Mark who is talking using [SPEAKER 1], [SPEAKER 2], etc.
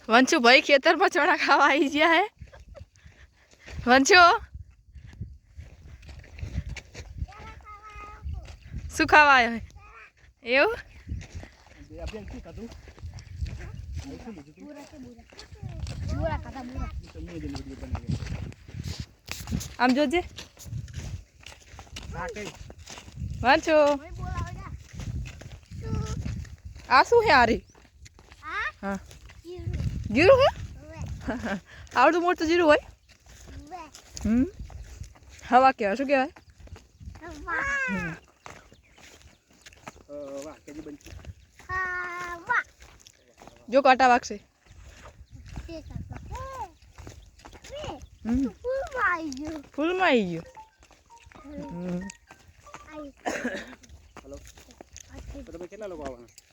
[SPEAKER 1] वंशु भाई खेतर में चना खावा आई गया है। वंशु शू खावा आयो है एवं आम जोजे वंशु आ शू है आरी हाँ जीरु है आवड़ू मोटू जीरु होय हवा क्या शू कहेवाय जो काटा वागशे फूल में आई गयो
[SPEAKER 2] हेलो तो તમે કેટલા લોકો આવવાના